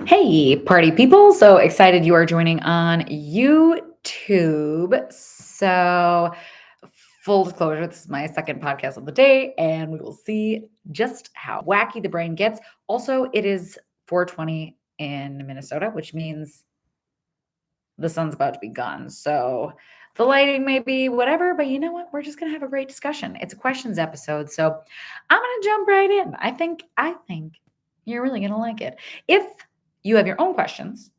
Hey, party people. So excited you are joining on YouTube. So, full disclosure, this is my second podcast of the day, and we will see just how wacky the brain gets. Also, it is 4:20 in Minnesota, which means the sun's about to be gone. So, the lighting may be whatever, but you know what? We're just going to have a great discussion. It's a questions episode. So, I'm going to jump right in. I think you're really going to like it. If you have your own questions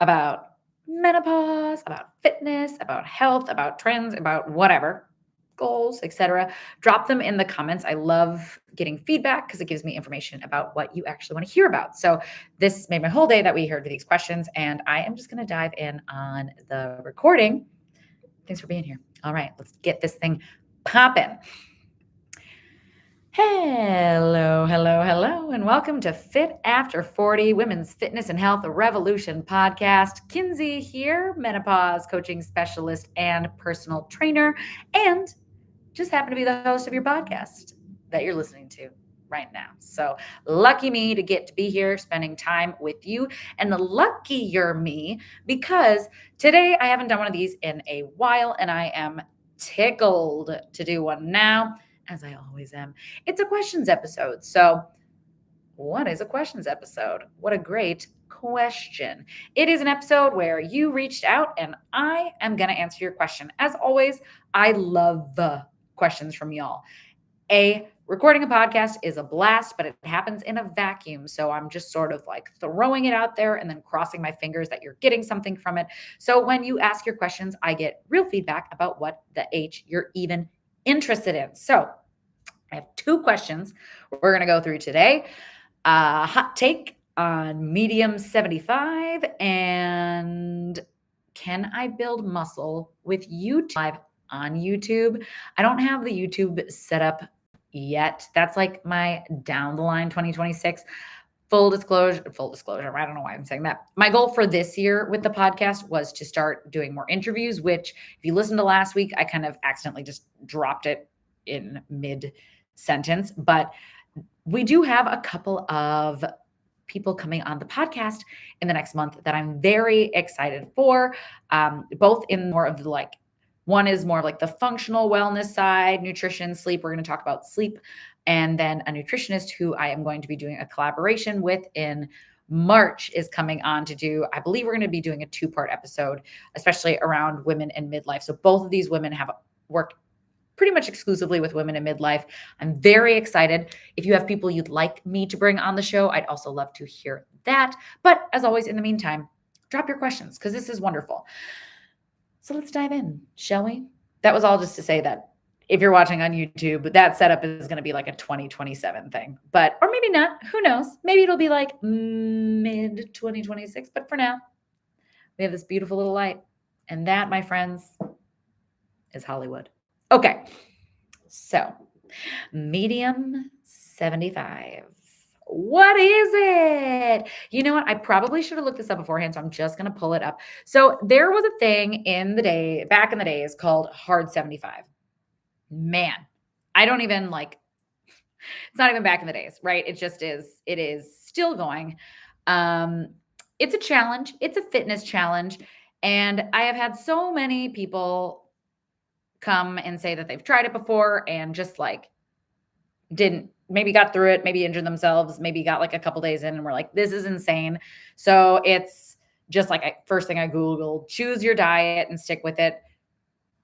about menopause, about fitness, about health, about trends, about whatever, goals, etc., drop them in the comments. I love getting feedback because it gives me information about what you actually want to hear about. So this made my whole day that we heard these questions, and I am just going to dive in on the recording. Thanks for being here. All right, let's get this thing popping. Hello, and welcome to Fit After 40, Women's Fitness and Health Revolution podcast. Kinsey here, menopause coaching specialist and personal trainer, and just happen to be the host of your podcast that you're listening to right now. So lucky me to get to be here spending time with you, and the luckier me because today I haven't done one of these in a while, and I am tickled to do one now, as I always am. It's a questions episode. So, what is a questions episode? What a great question. It is an episode where you reached out and I am going to answer your question. As always, I love the questions from y'all. Recording a podcast is a blast, but it happens in a vacuum. So I'm just sort of like throwing it out there and then crossing my fingers that you're getting something from it. So when you ask your questions, I get real feedback about what the H you're even interested in. So I have two questions we're going to go through today. Hot take on medium 75 and can I build muscle with YouTube live on YouTube? I don't have the YouTube set up yet. That's like my down the line 2026. Full disclosure, I don't know why I'm saying that. My goal for this year with the podcast was to start doing more interviews, which if you listened to last week, I kind of accidentally just dropped it in mid sentence, but we do have a couple of people coming on the podcast in the next month that I'm very excited for. Both in more of the one is more like the functional wellness side, nutrition, sleep. We're going to talk about sleep. And then a nutritionist who I am going to be doing a collaboration with in March is coming on to do, I believe we're going to be doing a 2-part episode, especially around women in midlife. So both of these women have worked pretty much exclusively with women in midlife. I'm very excited. If you have people you'd like me to bring on the show, I'd also love to hear that. But as always, in the meantime, drop your questions because this is wonderful. So let's dive in, shall we? That was all just to say that if you're watching on YouTube, that setup is going to be like a 2027 thing, or maybe not. Who knows? Maybe it'll be like mid 2026. But for now, we have this beautiful little light. And that, my friends, is Hollywood. Okay, so medium 75. What is it? You know what? I probably should have looked this up beforehand, so I'm just going to pull it up. So there was a thing back in the days called hard 75. Man, I don't even it's not even back in the days, right? It just is. It is still going. It's a challenge. It's a fitness challenge. And I have had so many people come and say that they've tried it before and just maybe got through it, maybe injured themselves, maybe got like a couple days in and we're like, this is insane. So it's just first thing I Googled, choose your diet and stick with it.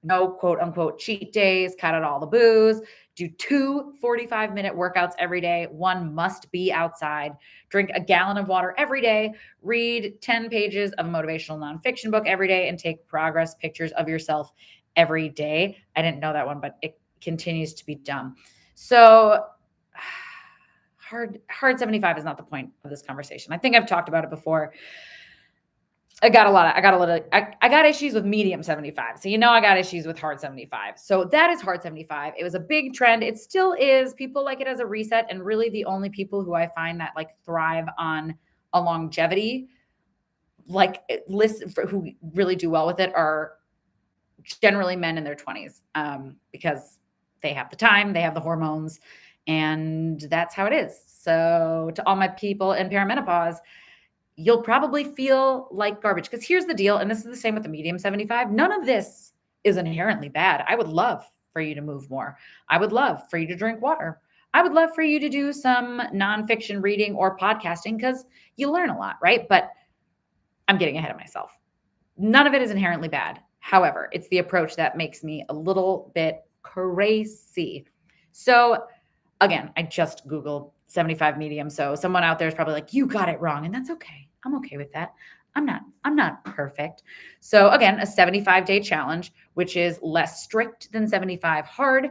No quote unquote cheat days, cut out all the booze, do 2 45-minute workouts every day. One must be outside, drink a gallon of water every day, read 10 pages of a motivational nonfiction book every day, and take progress pictures of yourself every day. I didn't know that one, but it continues to be dumb. So hard 75 is not the point of this conversation. I think I've talked about it before. I got issues with medium 75. So, I got issues with hard 75. So that is hard 75. It was a big trend. It still is. People like it as a reset. And really the only people who I find that thrive on a longevity, who really do well with it are generally men in their 20s, because they have the time, they have the hormones, and that's how it is. So to all my people in perimenopause, you'll probably feel like garbage. Because here's the deal, and this is the same with the medium 75. None of this is inherently bad. I would love for you to move more. I would love for you to drink water. I would love for you to do some nonfiction reading or podcasting because you learn a lot, right? But I'm getting ahead of myself. None of it is inherently bad. However, it's the approach that makes me a little bit crazy. So, again, I just Googled 75 medium. So someone out there is probably like, you got it wrong. And that's okay. I'm okay with that. I'm not perfect. So again, a 75-day challenge, which is less strict than 75 hard.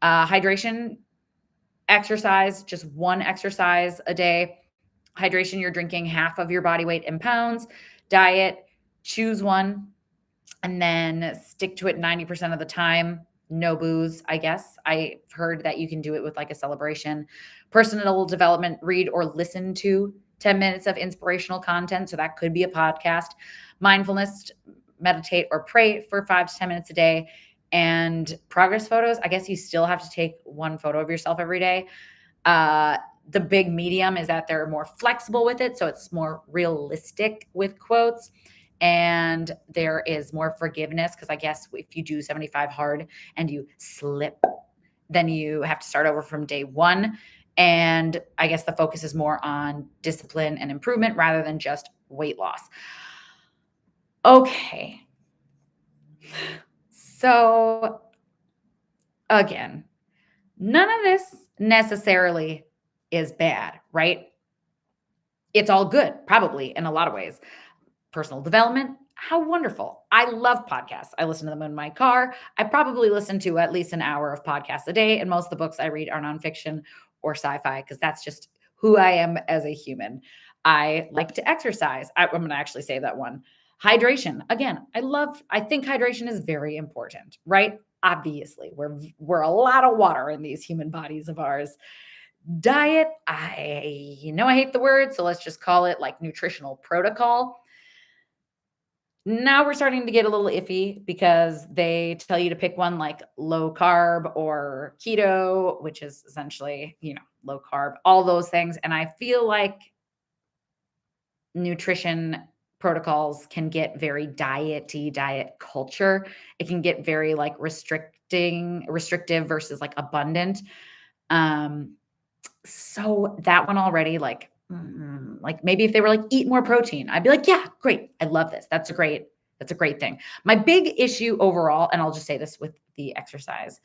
Hydration, exercise, just one exercise a day. Hydration, you're drinking half of your body weight in pounds. Diet, choose one and then stick to it 90% of the time. No booze, I guess. I've heard that you can do it with like a celebration. Personal development, read or listen to 10 minutes of inspirational content. So that could be a podcast. Mindfulness, meditate or pray for 5 to 10 minutes a day. And progress photos, I guess you still have to take one photo of yourself every day. The big medium is that they're more flexible with it. So it's more realistic with quotes. And there is more forgiveness because I guess if you do 75 hard and you slip, then you have to start over from day one. And I guess the focus is more on discipline and improvement rather than just weight loss. Okay. So again, none of this necessarily is bad, right? It's all good, probably in a lot of ways. Personal development, how wonderful. I love podcasts. I listen to them in my car. I probably listen to at least an hour of podcasts a day. And most of the books I read are nonfiction or sci-fi because that's just who I am as a human. I like to exercise. I'm going to actually say that one. Hydration. Again, I think hydration is very important, right? Obviously, we're a lot of water in these human bodies of ours. Diet, I hate the word, so let's just call it like nutritional protocol. Now we're starting to get a little iffy because they tell you to pick one like low carb or keto, which is essentially, low carb, all those things. And I feel like nutrition protocols can get very diet culture. It can get very like restrictive versus like abundant. So that one already like maybe if they were like eat more protein, I'd be like, yeah, great. I love this. That's a great thing. My big issue overall, and I'll just say this with the exercise.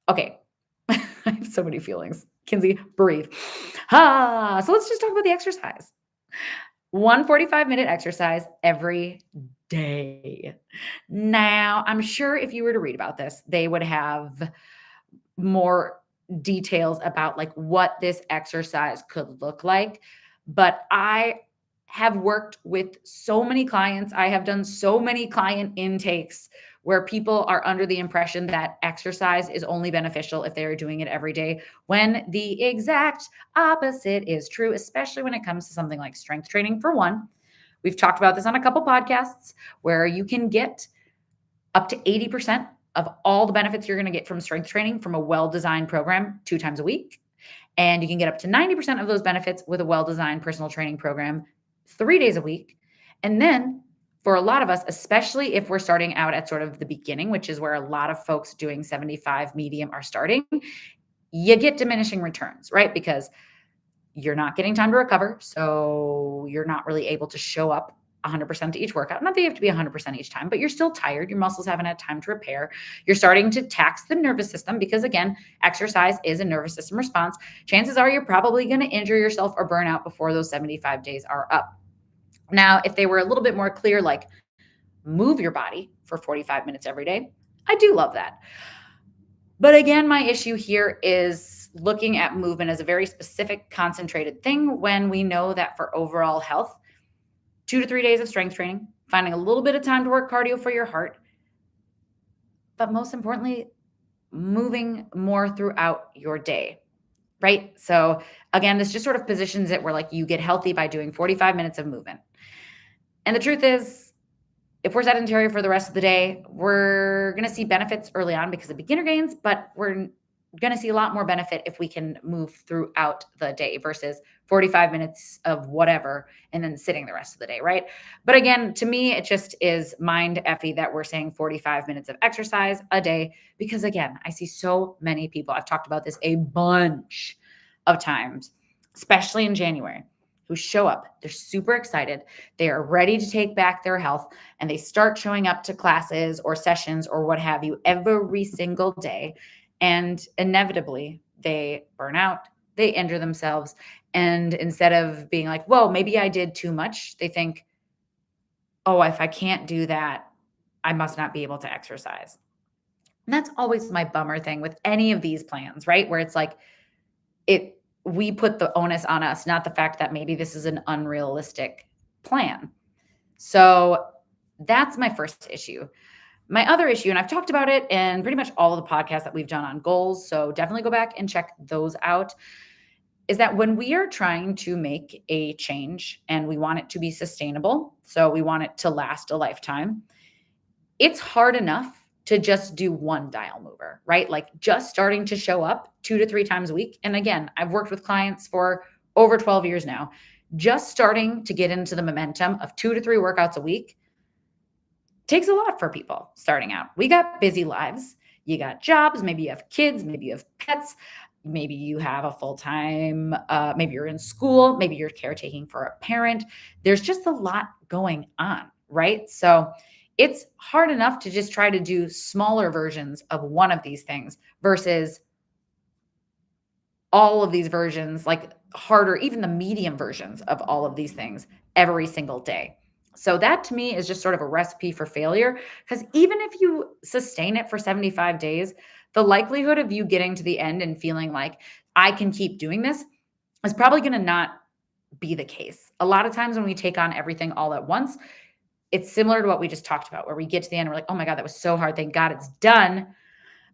Okay. I have so many feelings. Kinsey, breathe. So let's just talk about the exercise. 1 45-minute exercise every day. Now, I'm sure if you were to read about this, they would have more details about like what this exercise could look like. But I have worked with so many clients. I have done so many client intakes where people are under the impression that exercise is only beneficial if they are doing it every day, when the exact opposite is true, especially when it comes to something like strength training. For one, we've talked about this on a couple podcasts where you can get up to 80% of all the benefits you're going to get from strength training from a well-designed program 2 times a week. And you can get up to 90% of those benefits with a well-designed personal training program 3 days a week. And then for a lot of us, especially if we're starting out at sort of the beginning, which is where a lot of folks doing 75 medium are starting, you get diminishing returns, right? Because you're not getting time to recover. So you're not really able to show up 100% to each workout. Not that you have to be 100% each time, but you're still tired. Your muscles haven't had time to repair. You're starting to tax the nervous system because, again, exercise is a nervous system response. Chances are you're probably going to injure yourself or burn out before those 75 days are up. Now, if they were a little bit more clear, like move your body for 45 minutes every day, I do love that. But again, my issue here is looking at movement as a very specific, concentrated thing when we know that for overall health, 2 to 3 days of strength training, finding a little bit of time to work cardio for your heart, but most importantly, moving more throughout your day, right? So again, this just sort of positions it where like you get healthy by doing 45 minutes of movement. And the truth is, if we're sedentary for the rest of the day, we're going to see benefits early on because of beginner gains, but we're going to see a lot more benefit if we can move throughout the day versus 45 minutes of whatever, and then sitting the rest of the day, right? But again, to me, it just is mind effy that we're saying 45 minutes of exercise a day because, again, I see so many people. I've talked about this a bunch of times, especially in January, who show up. They're super excited. They are ready to take back their health, and they start showing up to classes or sessions or what have you every single day. And inevitably, they burn out, they injure themselves. And instead of being like, whoa, maybe I did too much, they think, oh, if I can't do that, I must not be able to exercise. And that's always my bummer thing with any of these plans, right? Where it's like, we put the onus on us, not the fact that maybe this is an unrealistic plan. So that's my first issue. My other issue, and I've talked about it in pretty much all of the podcasts that we've done on goals, so definitely go back and check those out, is that when we are trying to make a change and we want it to be sustainable, so we want it to last a lifetime, it's hard enough to just do one dial mover, right? Like just starting to show up 2 to 3 times a week. And again, I've worked with clients for over 12 years now. Just starting to get into the momentum of 2 to 3 workouts a week takes a lot for people starting out. We got busy lives. You got jobs, maybe you have kids, maybe you have pets, maybe you have a full-time, maybe you're in school, maybe you're caretaking for a parent. There's just a lot going on, right? So it's hard enough to just try to do smaller versions of one of these things versus all of these versions, like harder, even the medium versions of all of these things every single day. So that to me is just sort of a recipe for failure because even if you sustain it for 75 days, the likelihood of you getting to the end and feeling like I can keep doing this is probably going to not be the case. A lot of times when we take on everything all at once, it's similar to what we just talked about, where we get to the end, we're like, oh my God, that was so hard. Thank God it's done.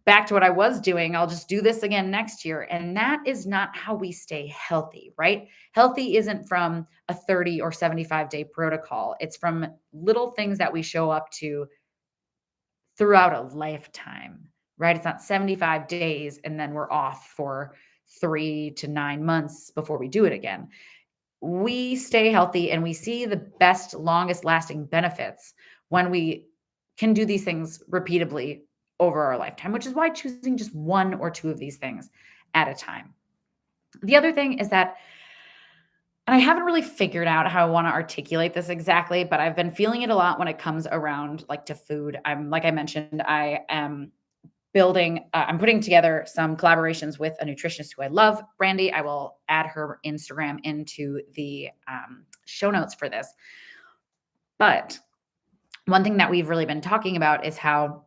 Back to what I was doing. I'll just do this again next year. And that is not how we stay healthy, right? Healthy isn't from a 30 or 75-day protocol. It's from little things that we show up to throughout a lifetime, right? It's not 75 days and then we're off for 3 to 9 months before we do it again. We stay healthy and we see the best, longest lasting benefits when we can do these things repeatably over our lifetime, which is why choosing just one or two of these things at a time. The other thing is that, and I haven't really figured out how I want to articulate this exactly, but I've been feeling it a lot when it comes around like to food. Like I mentioned, I am I'm putting together some collaborations with a nutritionist who I love, Brandy. I will add her Instagram into the show notes for this. But one thing that we've really been talking about is how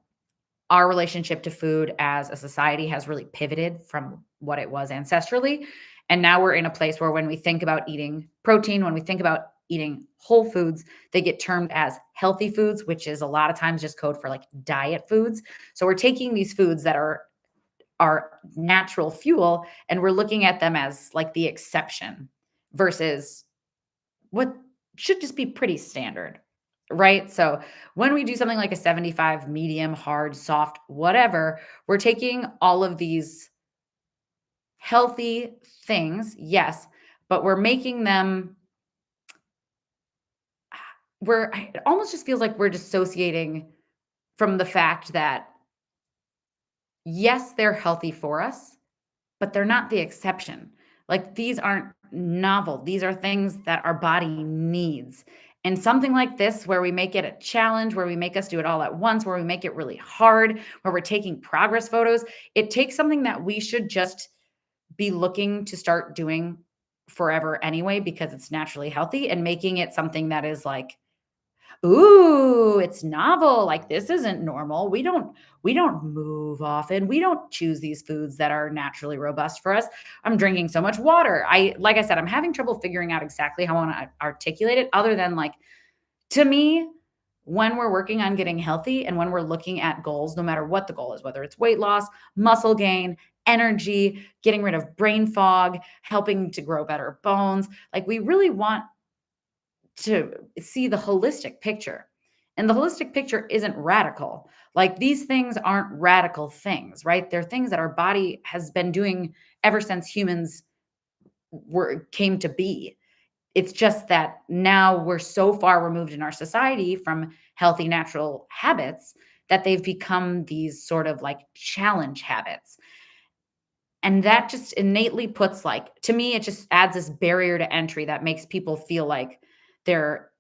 our relationship to food as a society has really pivoted from what it was ancestrally. And now we're in a place where when we think about eating protein, when we think about eating whole foods, they get termed as healthy foods, which is a lot of times just code for like diet foods. So we're taking these foods that are our natural fuel and we're looking at them as like the exception versus what should just be pretty standard, right? So when we do something like a 75, medium, hard, soft, whatever, we're taking all of these healthy things, yes, but we're making them it almost just feels like we're dissociating from the fact that yes, they're healthy for us, but they're not the exception. Like these aren't novel. These are things that our body needs. And something like this, where we make it a challenge, where we make us do it all at once, where we make it really hard, where we're taking progress photos, it takes something that we should just be looking to start doing forever anyway, because it's naturally healthy and making it something that is like, ooh, it's novel. Like this isn't normal. We don't move often. We don't choose these foods that are naturally robust for us. I'm drinking so much water. Like I said, I'm having trouble figuring out exactly how I want to articulate it other than like to me when we're working on getting healthy and when we're looking at goals, no matter what the goal is, whether it's weight loss, muscle gain, energy, getting rid of brain fog, helping to grow better bones, like we really want to see the holistic picture. And the holistic picture isn't radical. Like these things aren't radical things, right? They're things that our body has been doing ever since humans came to be. It's just that now we're so far removed in our society from healthy natural habits that they've become these sort of like challenge habits. And that just innately puts like to me, it just adds this barrier to entry that makes people feel like they're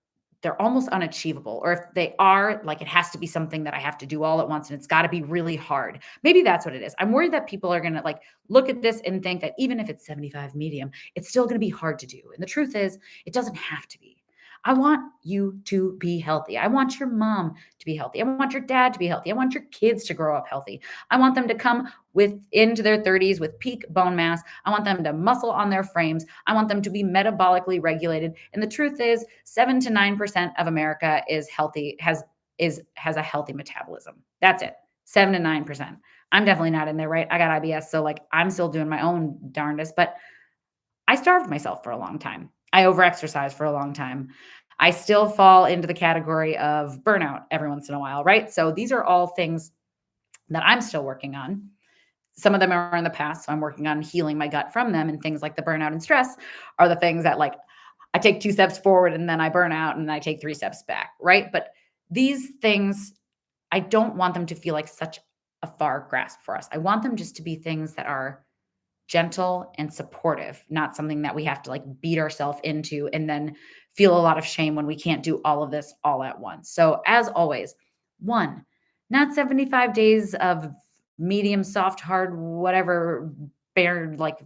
they're almost unachievable. Or if they are, like it has to be something that I have to do all at once and it's got to be really hard. Maybe that's what it is. I'm worried that people are going to like look at this and think that even if it's 75 medium, it's still going to be hard to do. And the truth is, it doesn't have to be. I want you to be healthy. I want your mom to be healthy. I want your dad to be healthy. I want your kids to grow up healthy. I want them to come with into their 30s with peak bone mass. I want them to muscle on their frames. I want them to be metabolically regulated. And the truth is, 7 to 9% of America is healthy, has a healthy metabolism. That's it. 7 to 9%. I'm definitely not in there, right? I got IBS, so like I'm still doing my own darndest, but I starved myself for a long time. I overexercised for a long time. I still fall into the category of burnout every once in a while, right? So these are all things that I'm still working on. Some of them are in the past, so I'm working on healing my gut from them. And things like the burnout and stress are the things that like I take 2 steps forward and then I burn out and I take 3 steps back, right? But these things, I don't want them to feel like such a far grasp for us. I want them just to be things that are gentle and supportive, not something that we have to like beat ourselves into and then feel a lot of shame when we can't do all of this all at once. So, as always, one, not 75 days of medium, soft, hard, whatever bear, like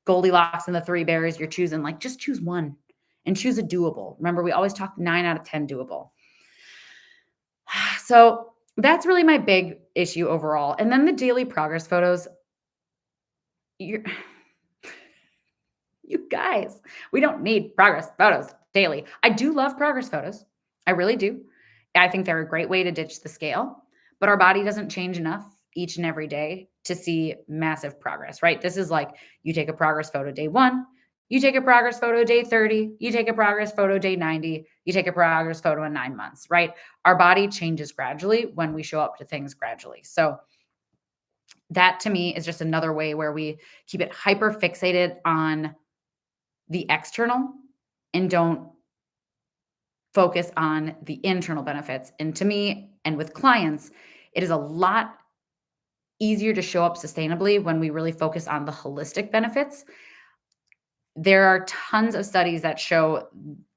Goldilocks and the three bears you're choosing, like just choose one and choose a doable. Remember, we always talk 9 out of 10 doable. So, that's really my big issue overall. And then the daily progress photos, you're you guys, we don't need progress photos daily. I do love progress photos. I really do. I think they're a great way to ditch the scale, but our body doesn't change enough each and every day to see massive progress, right? This is like you take a progress photo day 1, you take a progress photo day 30, you take a progress photo day 90, you take a progress photo in 9 months, right? Our body changes gradually when we show up to things gradually. So that to me is just another way where we keep it hyper fixated on the external and don't focus on the internal benefits. And to me, and with clients, it is a lot easier to show up sustainably when we really focus on the holistic benefits. There are tons of studies that show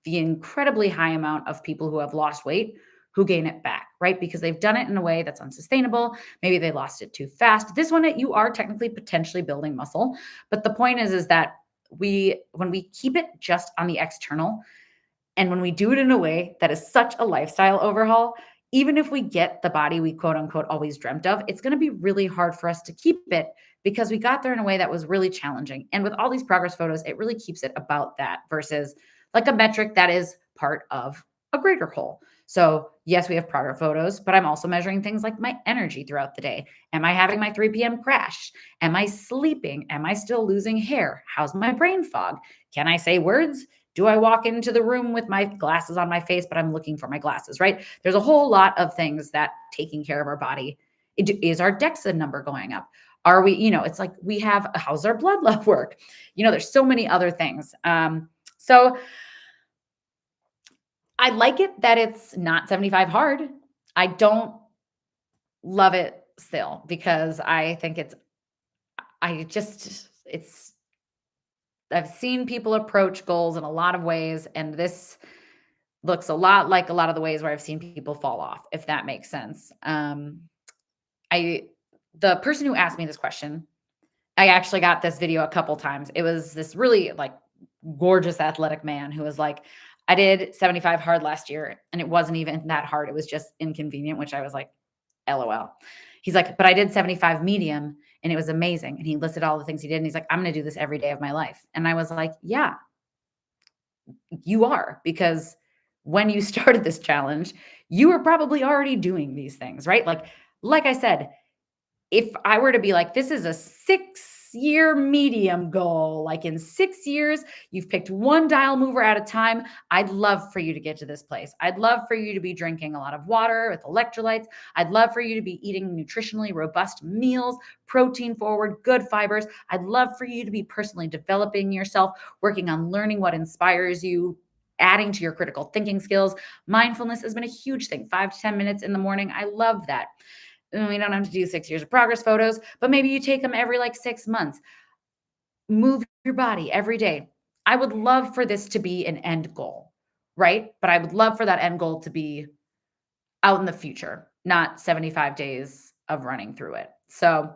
the incredibly high amount of people who have lost weight who gain it back, right? Because they've done it in a way that's unsustainable. Maybe they lost it too fast. This one, you are technically potentially building muscle. But the point is that when we keep it just on the external, and when we do it in a way that is such a lifestyle overhaul, even if we get the body we quote unquote always dreamt of, it's going to be really hard for us to keep it because we got there in a way that was really challenging. And with all these progress photos, it really keeps it about that versus like a metric that is part of a greater whole. So, yes, we have progress photos, but I'm also measuring things like my energy throughout the day. Am I having my 3 p.m. crash? Am I sleeping? Am I still losing hair? How's my brain fog? Can I say words? Do I walk into the room with my glasses on my face, but I'm looking for my glasses, right? There's a whole lot of things that taking care of our body. Is our DEXA number going up? Are we, it's like we have, how's our blood level work? There's so many other things. So I like it that it's not 75 hard. I don't love it still because I think I've seen people approach goals in a lot of ways, and this looks a lot like a lot of the ways where I've seen people fall off, if that makes sense. I the person who asked me this question, I actually got this video a couple times. It was this really like gorgeous athletic man who was like, I did 75 hard last year and it wasn't even that hard. It was just inconvenient, which I was like, LOL. He's like, but I did 75 medium and it was amazing. And he listed all the things he did. And he's like, I'm going to do this every day of my life. And I was like, yeah, you are, because when you started this challenge, you were probably already doing these things, right? Like I said, if I were to be like, this is a 6 6-year medium goal. Like in 6 years, you've picked one dial mover at a time. I'd love for you to get to this place. I'd love for you to be drinking a lot of water with electrolytes. I'd love for you to be eating nutritionally robust meals, protein forward, good fibers. I'd love for you to be personally developing yourself, working on learning what inspires you, adding to your critical thinking skills. Mindfulness has been a huge thing. 5 to 10 minutes in the morning. I love that. We don't have to do 6 years of progress photos, but maybe you take them every like 6 months. Move your body every day. I would love for this to be an end goal, right? But I would love for that end goal to be out in the future, not 75 days of running through it. So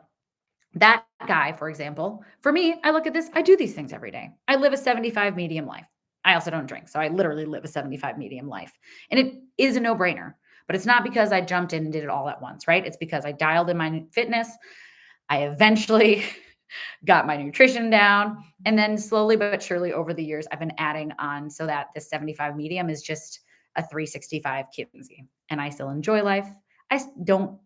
that guy, for example, for me, I look at this, I do these things every day. I live a 75 medium life. I also don't drink. So I literally live a 75 medium life. And it is a no brainer, but it's not because I jumped in and did it all at once, right? It's because I dialed in my fitness. I eventually got my nutrition down. And then slowly but surely over the years, I've been adding on so that this 75 medium is just a 365 Kinsey. And I still enjoy life. I don't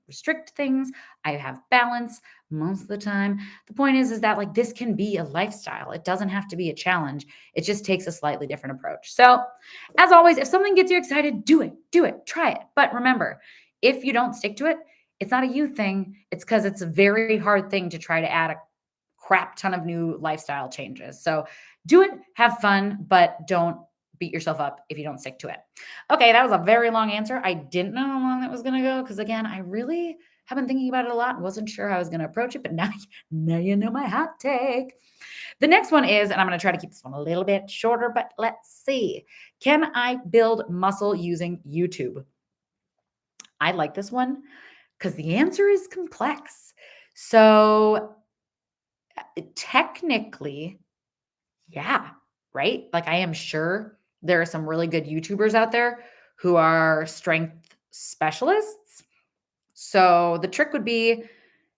restrict things. I have balance most of the time. The point is that like this can be a lifestyle. It doesn't have to be a challenge. It just takes a slightly different approach. So, as always, if something gets you excited, do it, try it. But remember, if you don't stick to it, it's not a you thing. It's because it's a very hard thing to try to add a crap ton of new lifestyle changes. So do it, have fun, but don't beat yourself up if you don't stick to it. Okay, that was a very long answer. I didn't know how long that was going to go because, again, I really have been thinking about it a lot and wasn't sure how I was going to approach it, but now you know my hot take. The next one is, and I'm going to try to keep this one a little bit shorter, but let's see. Can I build muscle using YouTube? I like this one because the answer is complex. So technically, yeah, right? Like I am sure there are some really good YouTubers out there who are strength specialists. So the trick would be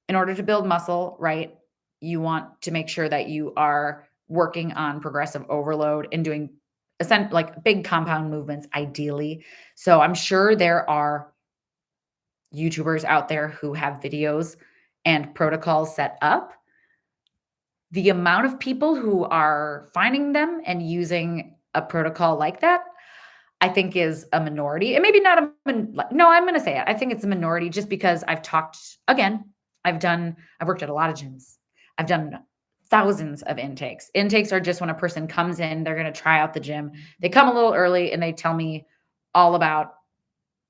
in order to build muscle, right? You want to make sure that you are working on progressive overload and doing like big compound movements ideally. So I'm sure there are YouTubers out there who have videos and protocols set up. The amount of people who are finding them and using a protocol like that, I think is a minority. And maybe not no, I'm going to say it. I think it's a minority just because I've worked at a lot of gyms. I've done thousands of intakes. Intakes are just when a person comes in, they're going to try out the gym. They come a little early and they tell me all about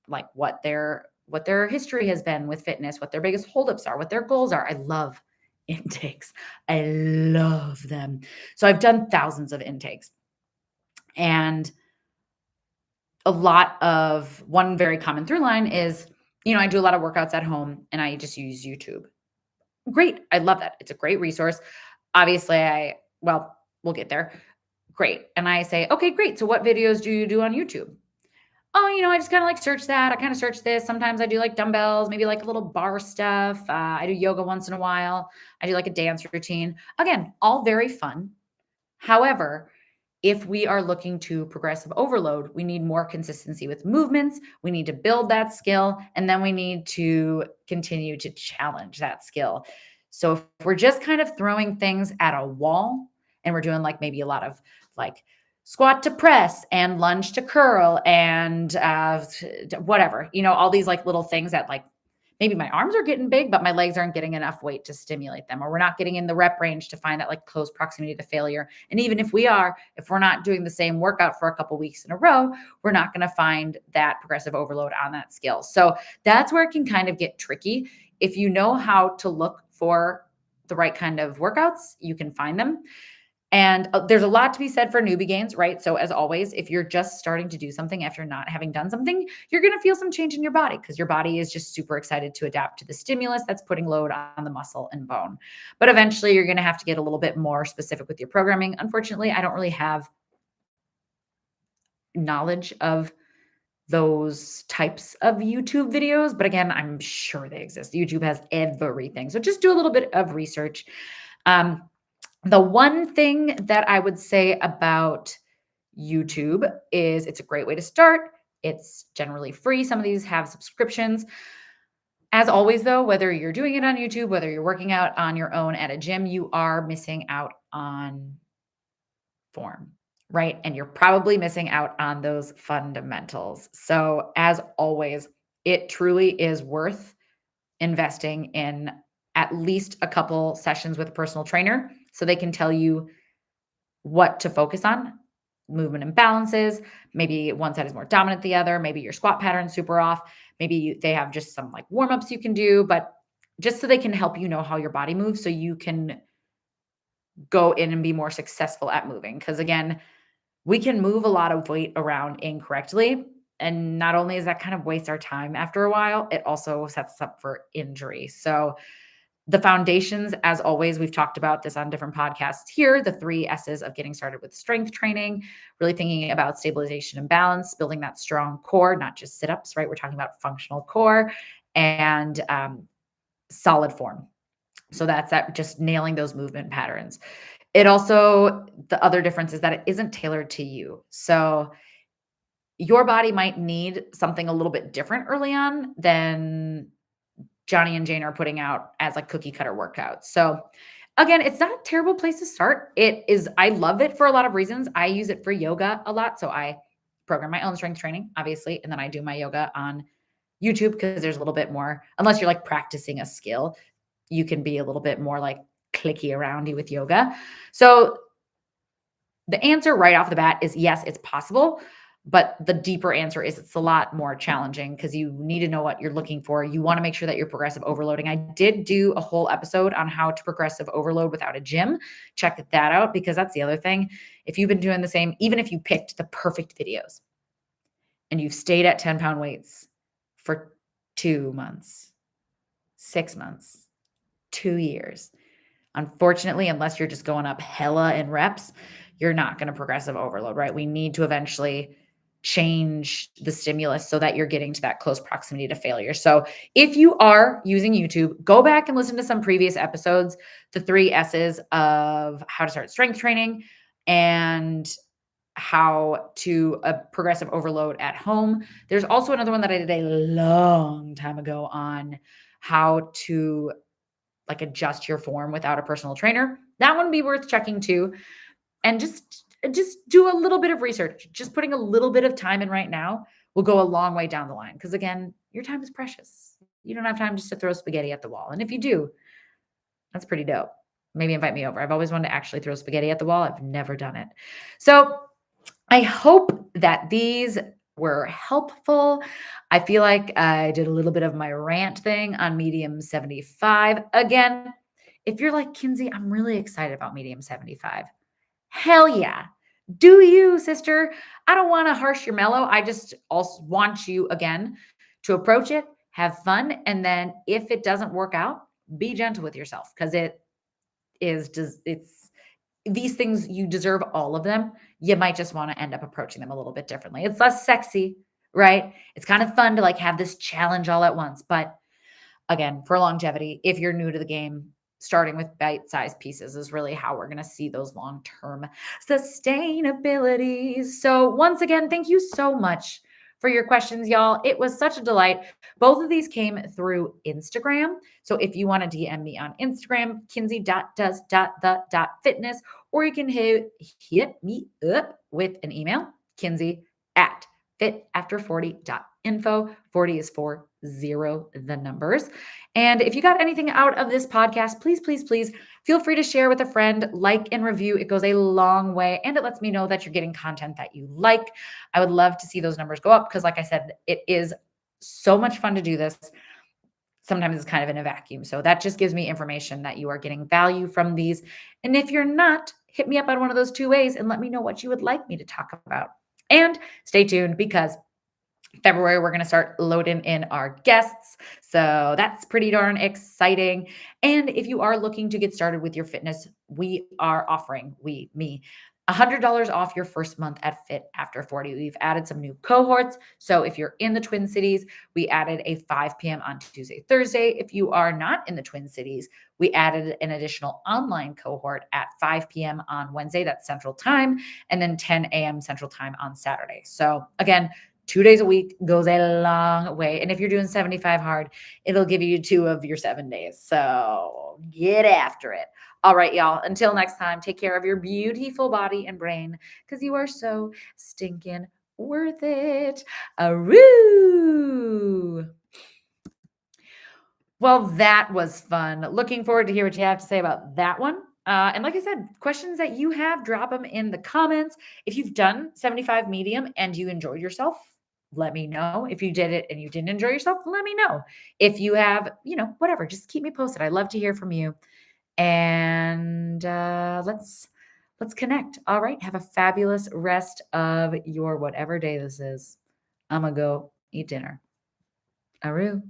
like what their history has been with fitness, what their biggest holdups are, what their goals are. I love intakes. I love them. So I've done thousands of intakes. And a lot of one very common through line is, I do a lot of workouts at home and I just use YouTube. Great. I love that. It's a great resource. Obviously, we'll get there. Great. And I say, okay, great. So what videos do you do on YouTube? Oh, I just kind of like search that. I kind of search this. Sometimes I do like dumbbells, maybe like a little bar stuff. I do yoga once in a while. I do like a dance routine. Again, all very fun. However, if we are looking to progressive overload, we need more consistency with movements. We need to build that skill, and then we need to continue to challenge that skill. So if we're just kind of throwing things at a wall and we're doing like maybe a lot of like squat to press and lunge to curl and whatever, all these like little things that like maybe my arms are getting big, but my legs aren't getting enough weight to stimulate them, or we're not getting in the rep range to find that like close proximity to failure. And even if we're not doing the same workout for a couple weeks in a row, we're not going to find that progressive overload on that skill. So that's where it can kind of get tricky. If you know how to look for the right kind of workouts, you can find them. And there's a lot to be said for newbie gains, right? So as always, if you're just starting to do something after not having done something, you're going to feel some change in your body because your body is just super excited to adapt to the stimulus that's putting load on the muscle and bone. But eventually you're going to have to get a little bit more specific with your programming. Unfortunately, I don't really have knowledge of those types of YouTube videos, but again, I'm sure they exist. YouTube has everything. So just do a little bit of research. The one thing that I would say about YouTube is it's a great way to start. It's generally free. Some of these have subscriptions. As always, though, whether you're doing it on YouTube, whether you're working out on your own at a gym, you are missing out on form, right? And you're probably missing out on those fundamentals. So, as always, it truly is worth investing in at least a couple sessions with a personal trainer so they can tell you what to focus on, movement imbalances. Maybe one side is more dominant than the other. Maybe your squat pattern's super off. Maybe they have just some like warm ups you can do, but just so they can help you know how your body moves so you can go in and be more successful at moving. Because again, we can move a lot of weight around incorrectly. And not only is that kind of waste our time after a while, it also sets us up for injury. So, the foundations, as always, we've talked about this on different podcasts here, the 3 S's of getting started with strength training, really thinking about stabilization and balance, building that strong core, not just sit ups, right? We're talking about functional core and solid form. So that's that just nailing those movement patterns. It also, the other difference is that it isn't tailored to you. So your body might need something a little bit different early on than Johnny and Jane are putting out as like cookie cutter workouts. So again, it's not a terrible place to start. It is, I love it for a lot of reasons. I use it for yoga a lot. So I program my own strength training, obviously, and then I do my yoga on YouTube because there's a little bit more, unless you're like practicing a skill, you can be a little bit more like clicky around you with yoga. So the answer right off the bat is yes, it's possible. But the deeper answer is it's a lot more challenging because you need to know what you're looking for. You want to make sure that you're progressive overloading. I did do a whole episode on how to progressive overload without a gym. Check that out because that's the other thing. If you've been doing the same, even if you picked the perfect videos and you've stayed at 10-pound weights for 2 months, 6 months, 2 years, unfortunately, unless you're just going up hella in reps, you're not going to progressive overload, right? We need to eventually change the stimulus so that you're getting to that close proximity to failure. So if you are using YouTube, go back and listen to some previous episodes, the 3 S's of how to start strength training and how to progressive overload at home. There's also another one that I did a long time ago on how to like adjust your form without a personal trainer. That one would be worth checking too. And just do a little bit of research. Just putting a little bit of time in right now will go a long way down the line. Because again, your time is precious. You don't have time just to throw spaghetti at the wall. And if you do, that's pretty dope. Maybe invite me over. I've always wanted to actually throw spaghetti at the wall. I've never done it. So I hope that these were helpful. I feel like I did a little bit of my rant thing on medium 75. Again, if you're like Kinsey, I'm really excited about medium 75. Hell yeah. Do you, sister? I don't want to harsh your mellow. I just also want you again to approach it, have fun, and then if it doesn't work out, be gentle with yourself because it's these things you deserve all of them. You might just want to end up approaching them a little bit differently. It's less sexy, right? It's kind of fun to like have this challenge all at once, but again, for longevity, if you're new to the game, starting with bite-sized pieces is really how we're going to see those long-term sustainabilities. So once again, thank you so much for your questions, y'all. It was such a delight. Both of these came through Instagram. So if you want to DM me on Instagram, kinsey.does.the.fitness, or you can hit me up with an email, kinsey at fitafter40.info. 40 is 40, the numbers. And if you got anything out of this podcast, please, please, please feel free to share with a friend, like and review. It goes a long way and it lets me know that you're getting content that you like. I would love to see those numbers go up because, like I said, it is so much fun to do this. Sometimes it's kind of in a vacuum. So that just gives me information that you are getting value from these. And if you're not, hit me up on one of those 2 ways and let me know what you would like me to talk about. And stay tuned because February, we're going to start loading in our guests. So that's pretty darn exciting. And if you are looking to get started with your fitness, we are offering, me, $100 off your first month at Fit After 40. We've added some new cohorts. So if you're in the Twin Cities, we added a 5 p.m. on Tuesday, Thursday. If you are not in the Twin Cities, we added an additional online cohort at 5 p.m. on Wednesday, that's Central Time, and then 10 a.m. Central Time on Saturday. So again, 2 days a week goes a long way. And if you're doing 75 hard, it'll give you 2 of your 7 days. So get after it. All right, y'all. Until next time, take care of your beautiful body and brain because you are so stinking worth it. Aroo! Well, that was fun. Looking forward to hear what you have to say about that one. And like I said, questions that you have, drop them in the comments. If you've done 75 medium and you enjoyed yourself, let me know. If you did it and you didn't enjoy yourself, let me know. If you have, whatever, just keep me posted. I love to hear from you. And let's connect. All right. Have a fabulous rest of your whatever day this is. I'm gonna go eat dinner. Aru.